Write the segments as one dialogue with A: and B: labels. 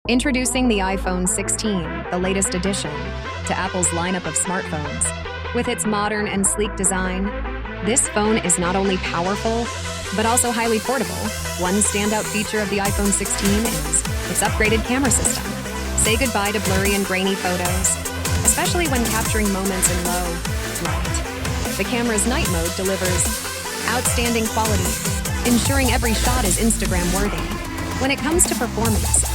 A: Introducing the iPhone 16, the latest addition to Apple's lineup of smartphones. With its modern and sleek design, this phone is not only powerful, but also highly portable. One standout feature of the iPhone 16 is its upgraded camera system. Say goodbye to blurry and grainy photos, especially when capturing moments in low light. The camera's night mode delivers outstanding quality, ensuring every shot is Instagram-worthy. When it comes to performance,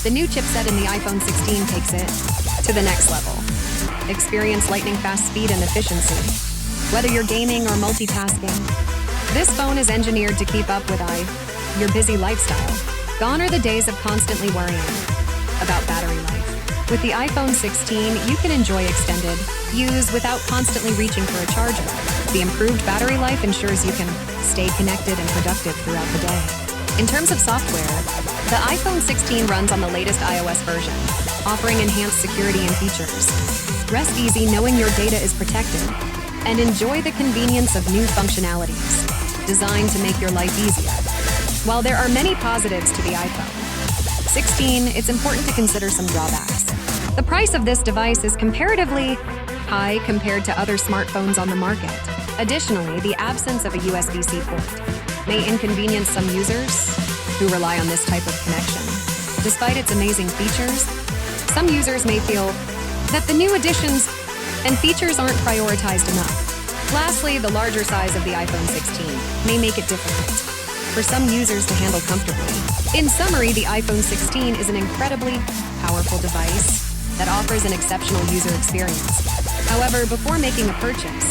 A: the new chipset in the iPhone 16 takes it to the next level. Experience lightning-fast speed and efficiency. Whether you're gaming or multitasking, this phone is engineered to keep up with your busy lifestyle. Gone are the days of constantly worrying about battery life. With the iPhone 16, you can enjoy extended use without constantly reaching for a charger. The improved battery life ensures you can stay connected and productive throughout the day. In terms of software, the iPhone 16 runs on the latest iOS version, offering enhanced security and features. Rest easy knowing your data is protected, and enjoy the convenience of new functionalities designed to make your life easier. While there are many positives to the iPhone 16, it's important to consider some drawbacks. The price of this device is comparatively high compared to other smartphones on the market. Additionally, the absence of a USB-C port may inconvenience some users who rely on this type of connection. Despite its amazing features, some users may feel that the new additions and features aren't prioritized enough. Lastly, the larger size of the iPhone 16 may make it difficult for some users to handle comfortably. In summary, the iPhone 16 is an incredibly powerful device that offers an exceptional user experience. However, before making a purchase,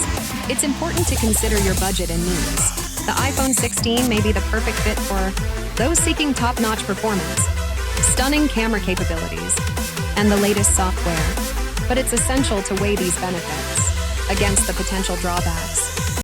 A: it's important to consider your budget and needs. The iPhone 16 may be the perfect fit for those seeking top-notch performance, stunning camera capabilities, and the latest software, but it's essential to weigh these benefits against the potential drawbacks.